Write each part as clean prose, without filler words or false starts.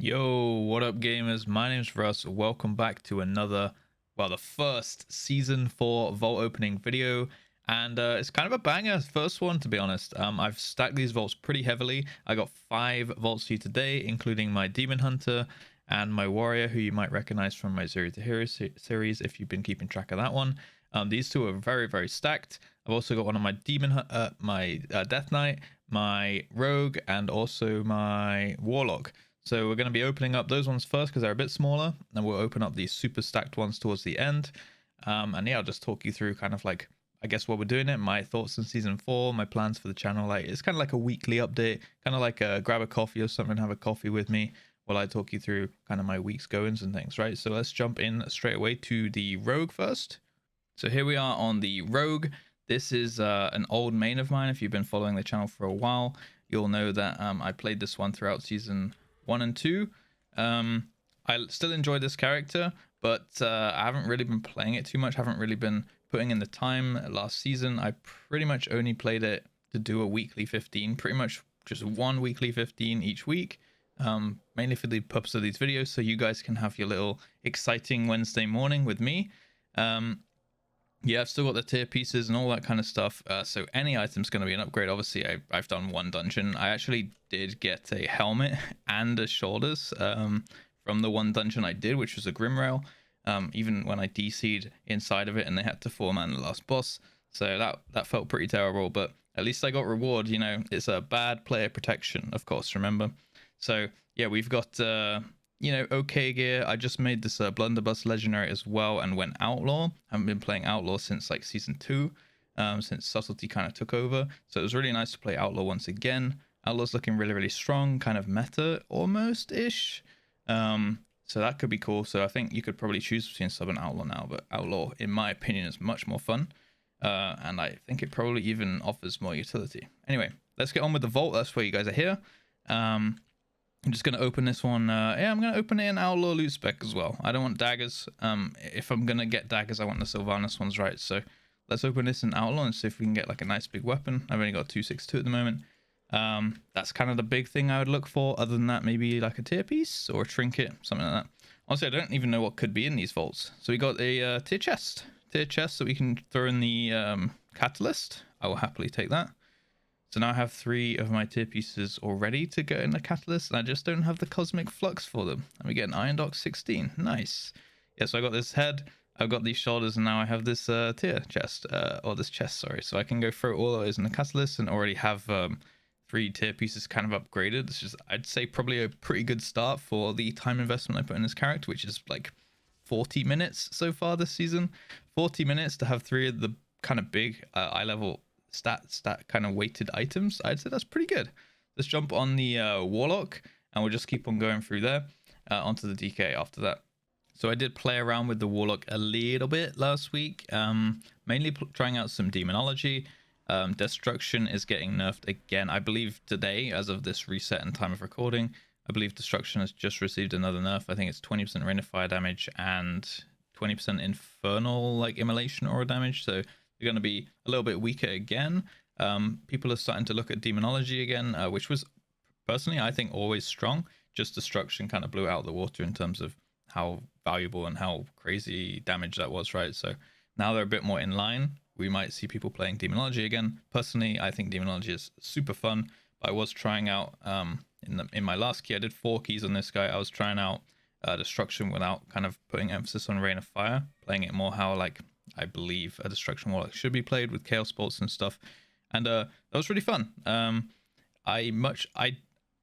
Yo, what up, gamers? My name's Russ. Welcome back to another, the first season 4 vault opening video. And it's kind of a banger, first one, to be honest. I've stacked these vaults pretty heavily. I got 5 vaults for you today, including my Demon Hunter and my Warrior, who you might recognize from my Zero to Hero series if you've been keeping track of that one. These two are very, very stacked. I've also got one of my Death Knight, my Rogue, and also my Warlock. So we're going to be opening up those ones first because they're a bit smaller, and we'll open up these super stacked ones towards the end. And yeah, I'll just talk you through kind of like, I guess, what we're doing it, my thoughts on season 4, my plans for the channel. Like, it's kind of like a weekly update, kind of like grab a coffee or something, have a coffee with me while I talk you through kind of my week's goings and things, right? So let's jump in straight away to the Rogue first. So here we are on the Rogue. This is an old main of mine. If you've been following the channel for a while, you'll know that I played this one throughout season 1 and 2. I still enjoy this character, but I haven't really been playing it too much. Haven't really been putting in the time. Last season I pretty much only played it to do a weekly 15, pretty much just one weekly 15 each week, mainly for the purpose of these videos, so you guys can have your little exciting Wednesday morning with me. Yeah, I've still got the tier pieces and all that kind of stuff, so any item's going to be an upgrade. Obviously, I've done one dungeon. I actually did get a helmet and a shoulders from the one dungeon I did, which was a Grimrail, even when I DC'd inside of it and they had to four-man the last boss. So that felt pretty terrible, but at least I got reward. You know, it's a bad player protection, of course, remember? So yeah, we've got okay gear. I just made this blunderbuss legendary as well and went outlaw. Haven't been playing outlaw since like season 2, since subtlety kind of took over, so it was really nice to play outlaw once again. Outlaw's looking really, really strong, kind of meta almost ish, so that could be cool. So I think you could probably choose between sub and outlaw now, but outlaw in my opinion is much more fun, and I think it probably even offers more utility. Anyway, let's get on with the vault. That's why you guys are here. I'm just going to open this one. Yeah, I'm going to open it in Outlaw loot spec as well. I don't want daggers. If I'm going to get daggers, I want the Sylvanas ones, right? So let's open this in Outlaw and see if we can get like a nice big weapon. I've only got 262 at the moment. That's kind of the big thing I would look for. Other than that, maybe like a tier piece or a trinket, something like that. Honestly, I don't even know what could be in these vaults. So we got a tier chest that we can throw in the catalyst. I will happily take that. So now I have 3 of my tier pieces already to go in the catalyst, and I just don't have the cosmic flux for them. And we get an Iron Dock 16. Nice. Yeah, so I got this head, I've got these shoulders, and now I have this tier chest, or this chest, sorry. So I can go throw all of those in the catalyst and already have 3 tier pieces kind of upgraded. This is, I'd say, probably a pretty good start for the time investment I put in this character, which is like 40 minutes so far this season. 40 minutes to have 3 of the kind of big eye level stat kind of weighted items. I'd say that's pretty good. Let's jump on the Warlock and we'll just keep on going through there onto the DK after that. So I did play around with the Warlock a little bit last week, mainly trying out some demonology. Destruction is getting nerfed again, I believe today, as of this reset and time of recording. I believe Destruction has just received another nerf. I think it's 20% rain of fire damage and 20% infernal like immolation aura damage, so you're going to be a little bit weaker again. People are starting to look at demonology again, which was personally, I think, always strong. Just Destruction kind of blew out the water in terms of how valuable and how crazy damage that was, right? So now they're a bit more in line. We might see people playing demonology again. Personally, I think demonology is super fun. But I was trying out in my last key, I did 4 keys on this guy. I was trying out Destruction without kind of putting emphasis on Rain of Fire, playing it more how like I believe a Destruction Warlock should be played with Chaos Bolts and stuff, and that was really fun.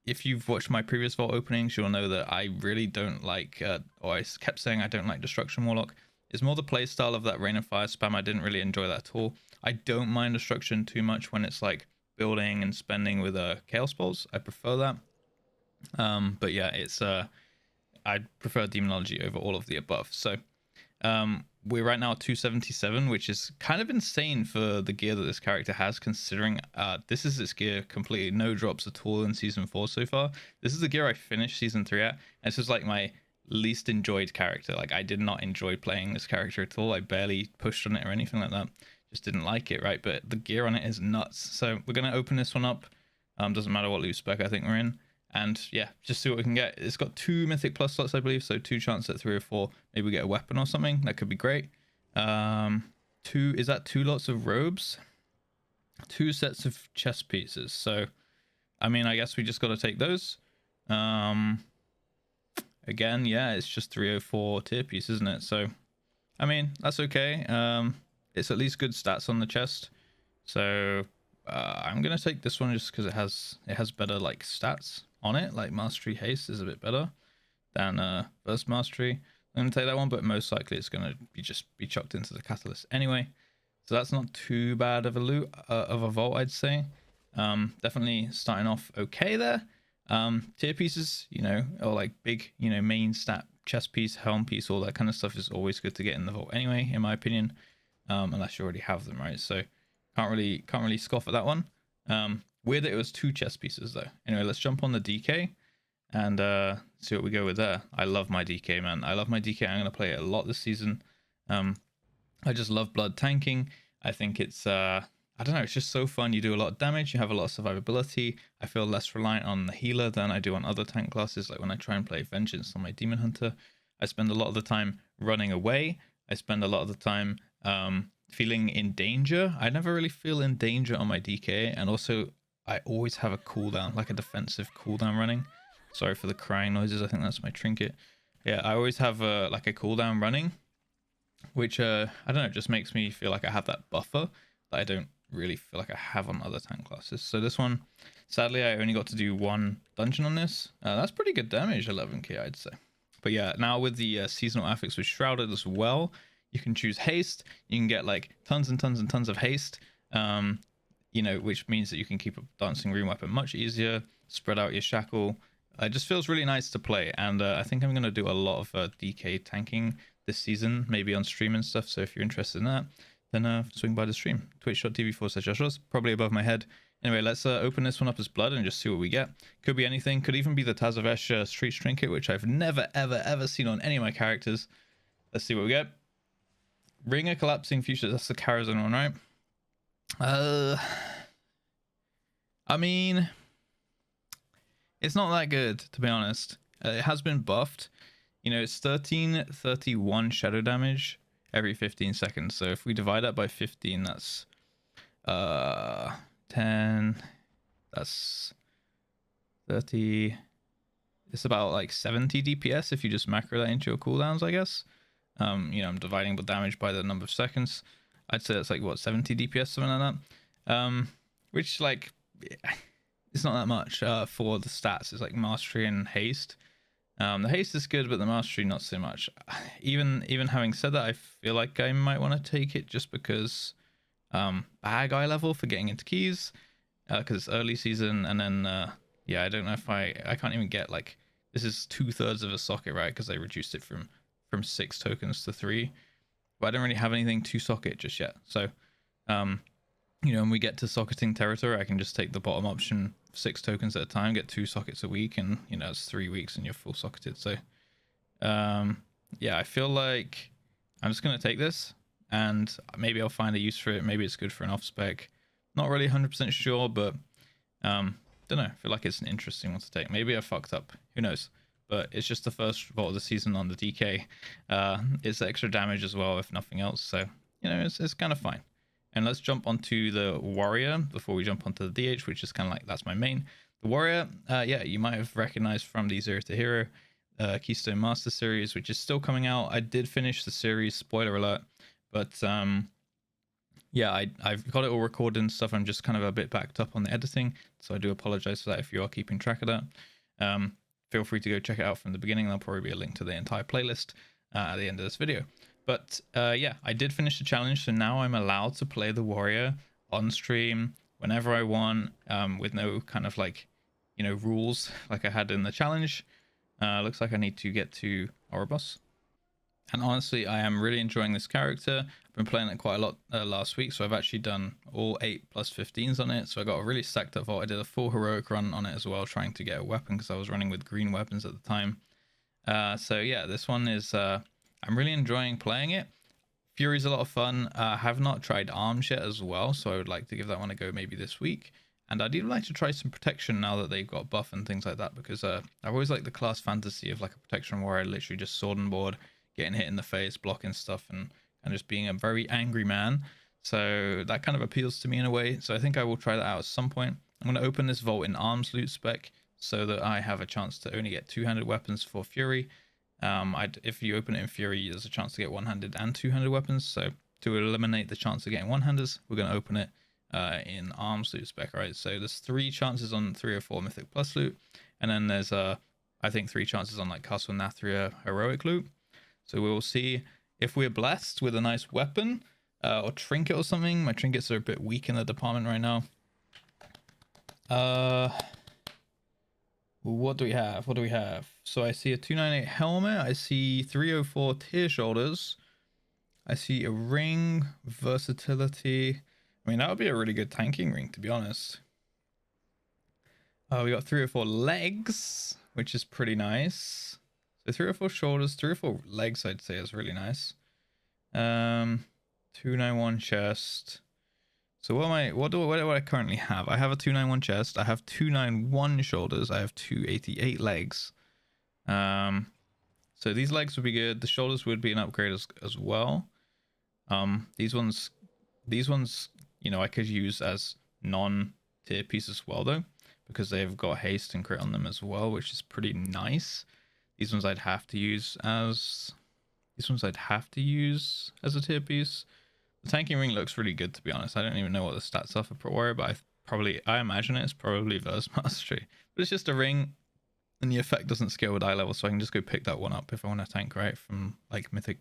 If you've watched my previous vault openings, you'll know that I really don't like, or I kept saying I don't like Destruction Warlock. It's more the playstyle of that Rain of Fire spam. I didn't really enjoy that at all. I don't mind Destruction too much when it's like building and spending with Chaos Bolts. I prefer that. But yeah, it's I prefer Demonology over all of the above. So we're right now at 277, which is kind of insane for the gear that this character has, considering this is its gear completely, no drops at all in season 4 so far. This is the gear I finished season 3 at, and this is like my least enjoyed character. Like, I did not enjoy playing this character at all. I barely pushed on it or anything like that. Just didn't like it, right? But the gear on it is nuts. So we're going to open this one up. Doesn't matter what loot spec I think we're in. And yeah, just see what we can get. It's got 2 mythic plus slots, I believe, so 2 chances at 3 or 4. Maybe we get a weapon or something. That could be great. 2, is that 2 lots of robes? 2 sets of chest pieces. So I mean, I guess we just got to take those. Again, yeah, it's just 304 tier piece, isn't it? So I mean, that's okay. It's at least good stats on the chest. So I'm gonna take this one just because it has better like stats on it. Like mastery haste is a bit better than burst mastery. I'm gonna take that one, but most likely it's gonna be chucked into the catalyst anyway. So that's not too bad of a loot of a vault, I'd say. Definitely starting off okay there. Tier pieces, you know, or like big, you know, main stat chest piece, helm piece, all that kind of stuff is always good to get in the vault anyway, in my opinion. Unless you already have them, right? So can't really scoff at that one. Weird that it was 2 chest pieces though. Anyway, let's jump on the DK and see what we go with there. I love my DK, man. I love my DK. I'm gonna play it a lot this season. I just love blood tanking. I think it's I don't know, it's just so fun. You do a lot of damage, you have a lot of survivability. I feel less reliant on the healer than I do on other tank classes. Like when I try and play Vengeance on my Demon Hunter, I spend a lot of the time running away. I spend a lot of the time feeling in danger. I never really feel in danger on my DK, and also I always have a cooldown, like a defensive cooldown running. Sorry for the crying noises, I think that's my trinket. Yeah, I always have like a cooldown running, which I don't know, just makes me feel like I have that buffer that I don't really feel like I have on other tank classes. So this one, sadly, I only got to do 1 dungeon on this. That's pretty good damage, 11k, I'd say. But yeah, now with the seasonal affix with Shrouded as well, you can choose haste. You can get like tons and tons and tons of haste, you know, which means that you can keep a dancing rune weapon much easier, spread out your shackle. It just feels really nice to play, and I think I'm going to do a lot of DK tanking this season, maybe on stream and stuff. So if you're interested in that, then swing by the stream. Twitch.tv/JustRuss, probably above my head. Anyway, let's open this one up as blood and just see what we get. Could be anything. Could even be the Tazavesh Street Trinket, which I've never, ever, ever seen on any of my characters. Let's see what we get. Ring a Collapsing Future. That's the Karazhan one, right? I mean, it's not that good, to be honest. It has been buffed. You know, it's 1331 shadow damage every 15 seconds. So if we divide that by 15, that's 10, that's 30. It's about like 70 DPS if you just macro that into your cooldowns, I guess. You know, I'm dividing the damage by the number of seconds. I'd say that's like what, 70 DPS, something like that. Which like, it's not that much for the stats. It's like mastery and haste. The haste is good, but the mastery not so much. Even having said that, I feel like I might want to take it just because bad guy level for getting into keys, because it's early season, and then yeah, I don't know if I can't even get, like, this is 2/3 of a socket, right? Because I reduced it from 6 tokens to 3, but I don't really have anything to socket just yet. So you know, when we get to socketing territory, I can just take the bottom option, 6 tokens at a time, get 2 sockets a week, and you know, it's 3 weeks and you're full socketed. So yeah, I feel like I'm just gonna take this, and maybe I'll find a use for it. Maybe it's good for an off spec. Not really 100% sure, but don't know. I feel like it's an interesting one to take. Maybe I fucked up. Who knows? But it's just the first vault of the season on the DK. It's extra damage as well, if nothing else. So you know, it's kind of fine. And let's jump onto the warrior before we jump onto the DH, which is kind of like, that's my main. The warrior, yeah, you might have recognized from the Zero to Hero Keystone Master series, which is still coming out. I did finish the series, spoiler alert, but yeah, I've got it all recorded and stuff. I'm just kind of a bit backed up on the editing, so I do apologize for that if you are keeping track of that. Feel free to go check it out from the beginning. There'll probably be a link to the entire playlist at the end of this video. But yeah, I did finish the challenge, so now I'm allowed to play the warrior on stream whenever I want, with no kind of like, you know, rules like I had in the challenge. Looks like I need to get to Ouroboros. And honestly, I am really enjoying this character. I've been playing it quite a lot last week, so I've actually done all 8 plus 15s on it. So I got a really stacked up vault. I did a full heroic run on it as well, trying to get a weapon because I was running with green weapons at the time. So yeah, this one is... I'm really enjoying playing it. Fury's a lot of fun. I have not tried arms yet as well, so I would like to give that one a go maybe this week. And I'd even like to try some protection now that they've got buff and things like that, because I've always liked the class fantasy of like a protection where I literally just sword and board, getting hit in the face, blocking stuff, and just being a very angry man. So that kind of appeals to me in a way. So I think I will try that out at some point. I'm going to open this vault in arms loot spec so that I have a chance to only get two-handed weapons for Fury. If you open it in Fury, there's a chance to get one-handed and two-handed weapons. So to eliminate the chance of getting one-handers, we're going to open it in arms loot spec. Right, so there's 3 chances on 3 or 4 mythic plus loot, and then there's I think 3 chances on like Castle Nathria heroic loot. So we will see if we're blessed with a nice weapon or trinket or something. My trinkets are a bit weak in the department right now. What do we have? So I see a 298 helmet, I see 304 tear shoulders, I see a ring, versatility. I mean, that would be a really good tanking ring, to be honest. We got 304 legs, which is pretty nice. So 304 shoulders, 304 legs, I'd say is really nice. 291 chest. So what do I currently have? I have a 291 chest. I have 291 shoulders. I have 288 legs. So these legs would be good. The shoulders would be an upgrade as well. These ones, you know, I could use as non-tier pieces as well though, because they've got haste and crit on them as well, which is pretty nice. These ones I'd have to use as a tier piece. The tanking ring looks really good, to be honest. I don't even know what the stats are for warrior, but I imagine it's probably verse mastery. But it's just a ring, and the effect doesn't scale with eye level, so I can just go pick that one up if I want to tank, right, from like mythic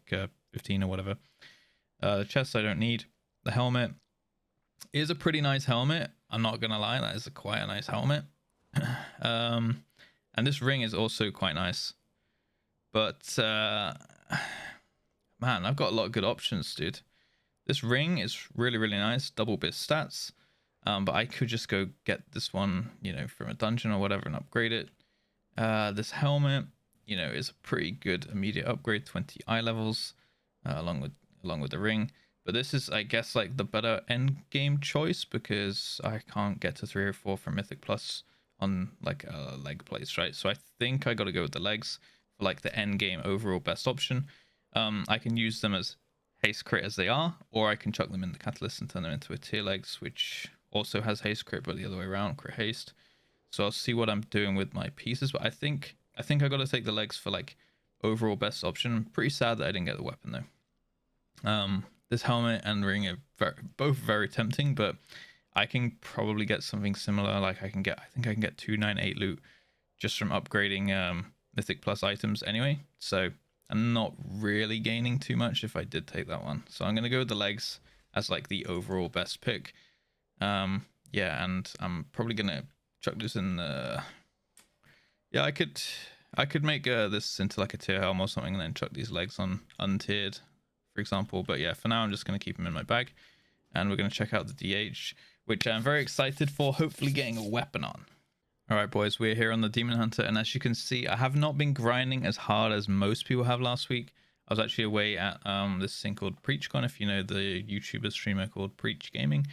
15 or whatever. The chest I don't need. The helmet is a pretty nice helmet. I'm not gonna lie, that is quite a nice helmet. And this ring is also quite nice. But man, I've got a lot of good options, dude. This ring is really, really nice, double bit stats. But I could just go get this one, you know, from a dungeon or whatever and upgrade it. This helmet, you know, is a pretty good immediate upgrade, 20 eye levels, along with the ring. But this is, I guess, like the better end game choice, because I can't get to 3 or 4 from Mythic Plus on like a leg place, right? So I think I got to go with the legs for like the end game overall best option. I can use them as haste crit as they are, or I can chuck them in the catalyst and turn them into a tier legs, which also has haste crit, but the other way around, crit haste. So I'll see what I'm doing with my pieces, but I think I got to take the legs for like overall best option. I'm pretty sad that I didn't get the weapon though. This helmet and ring are both very tempting, but I can probably get something similar. Like I think I can get 298 loot just from upgrading Mythic Plus items anyway. So I'm not really gaining too much if I did take that one. So I'm going to go with the legs as like the overall best pick. Yeah, and I'm probably going to chuck this in the... Yeah, I could make this into like a tier helm or something and then chuck these legs on untiered, for example. But yeah, for now I'm just going to keep them in my bag. And we're going to check out the DH, which I'm very excited for, hopefully getting a weapon on. Alright boys, we're here on the Demon Hunter, and as you can see, I have not been grinding as hard as most people have last week. I was actually away at this thing called PreachCon, if you know the YouTuber streamer called Preach Gaming.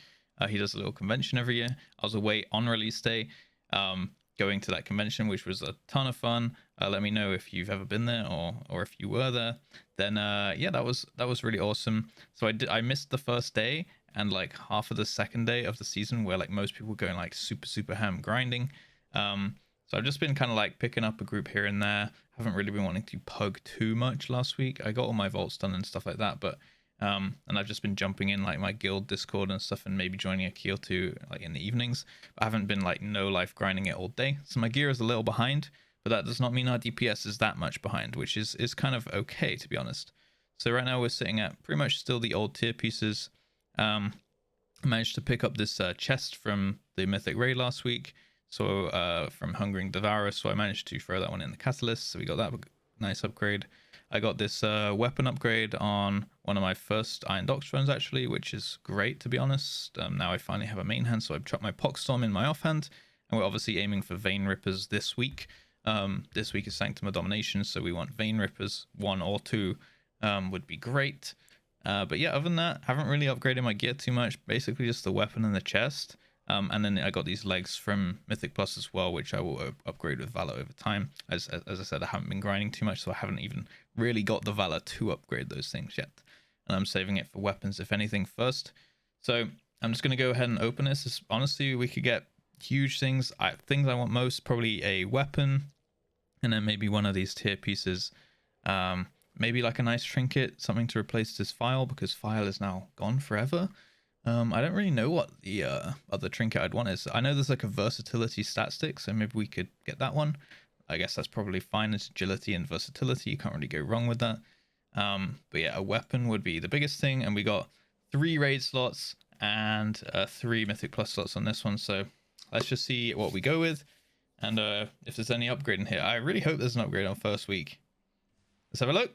He does a little convention every year. I was away on release day, going to that convention, which was a ton of fun. Let me know if you've ever been there or if you were there. Then yeah, that was really awesome. So I missed the first day and like half of the second day of the season, where like most people going like super ham grinding. So I've just been kind of like picking up a group here and there. Haven't really been wanting to pug too much last week. I got all my vaults done and stuff like that, but and I've just been jumping in like my guild Discord and stuff, and maybe joining a key or two like in the evenings. But I haven't been like no life grinding it all day, so my gear is a little behind, but that does not mean our DPS is that much behind, which is kind of okay, to be honest. So right now we're sitting at pretty much still the old tier pieces. I managed to pick up this chest from the Mythic Raid last week. So from Hungering Devourer, so I managed to throw that one in the catalyst, so we got that nice upgrade. I got this weapon upgrade on one of my first Iron Docks runs actually, which is great, to be honest. Now I finally have a main hand, so I've chucked my Poxstorm in my offhand, and we're obviously aiming for Vein Rippers this week. This week is Sanctum of Domination, so we want Vein Rippers 1 or 2 would be great. But yeah, other than that, I haven't really upgraded my gear too much, basically just the weapon and the chest. And then I got these legs from Mythic Plus as well, which I will upgrade with Valor over time. As I said, I haven't been grinding too much, so I haven't even really got the Valor to upgrade those things yet. And I'm saving it for weapons, if anything, first. So I'm just going to go ahead and open this. Honestly, we could get huge things. Things I want most, probably a weapon, and then maybe one of these tier pieces. Maybe like a nice trinket, something to replace this file, because file is now gone forever. I don't really know what the other trinket I'd want is. I know there's like a versatility stat stick, so maybe we could get that one. I guess that's probably fine. It's agility and versatility. You can't really go wrong with that. But yeah, a weapon would be the biggest thing. And we got 3 raid slots and 3 Mythic Plus slots on this one. So let's just see what we go with. And if there's any upgrade in here. I really hope there's an upgrade on first week. Let's have a look.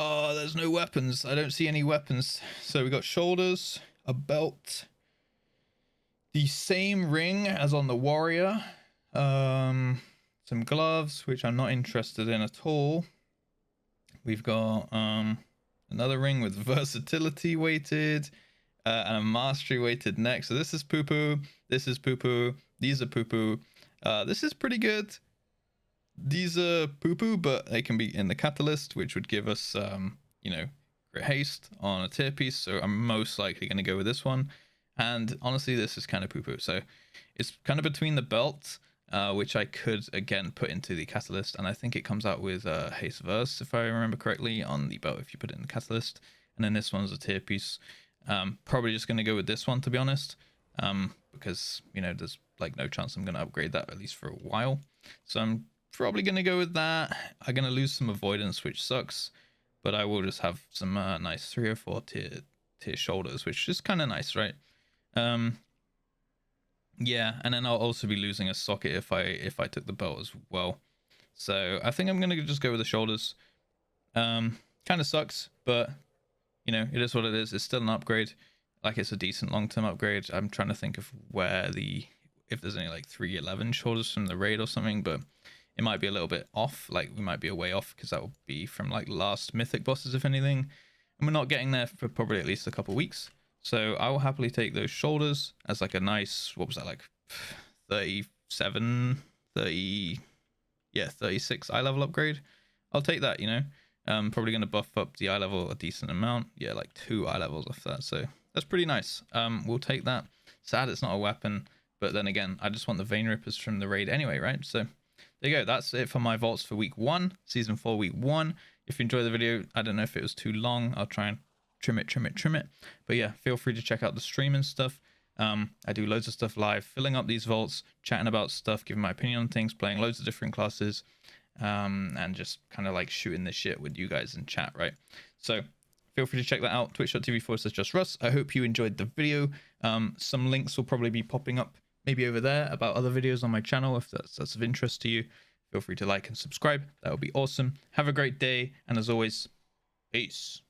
Oh, there's no weapons. I don't see any weapons. So we got shoulders, a belt, the same ring as on the warrior, some gloves, which I'm not interested in at all. We've got another ring with versatility weighted and a mastery weighted neck. So this is poo-poo. This is poo-poo. These are poo-poo. This is pretty good. These are poo-poo, but they can be in the catalyst, which would give us, you know, great haste on a tier piece. So I'm most likely going to go with this one. And honestly, this is kind of poo-poo. So it's kind of between the belt, which I could, again, put into the catalyst. And I think it comes out with haste verse, if I remember correctly, on the belt if you put it in the catalyst. And then this one's a tier piece. Probably just going to go with this one, to be honest, because, you know, there's like no chance I'm going to upgrade that, at least for a while. So I'm probably going to go with that. I'm going to lose some avoidance, which sucks, but I will just have some nice 3 or 4 tier shoulders, which is kind of nice, right? Yeah, and then I'll also be losing a socket if I took the belt as well. So I think I'm going to just go with the shoulders. Kind of sucks, but you know, it is what it is. It's still an upgrade. Like, it's a decent long-term upgrade. I'm trying to think of where if there's only like 311 shoulders from the raid or something, but it might be a little bit off. Like, we might be a way off, because that will be from like last mythic bosses, if anything. And we're not getting there for probably at least a couple weeks. So I will happily take those shoulders as like a nice, what was that, like 37, 30, yeah, 36 eye level upgrade. I'll take that, you know. Probably going to buff up the eye level a decent amount. Yeah, like 2 eye levels off that. So that's pretty nice. We'll take that. Sad it's not a weapon, but then again, I just want the vein rippers from the raid anyway, right? So there you go. That's it for my vaults for week 1, season 4, week 1. If you enjoyed the video, I don't know if it was too long. I'll try and trim it. But yeah, feel free to check out the stream and stuff. I do loads of stuff live, filling up these vaults, chatting about stuff, giving my opinion on things, playing loads of different classes, and just kind of like shooting the shit with you guys in chat, right? So feel free to check that out, twitch.tv/JustRuss. I hope you enjoyed the video. Some links will probably be popping up maybe over there about other videos on my channel. If that's of interest to you, feel free to like and subscribe. That would be awesome. Have a great day, and as always, peace.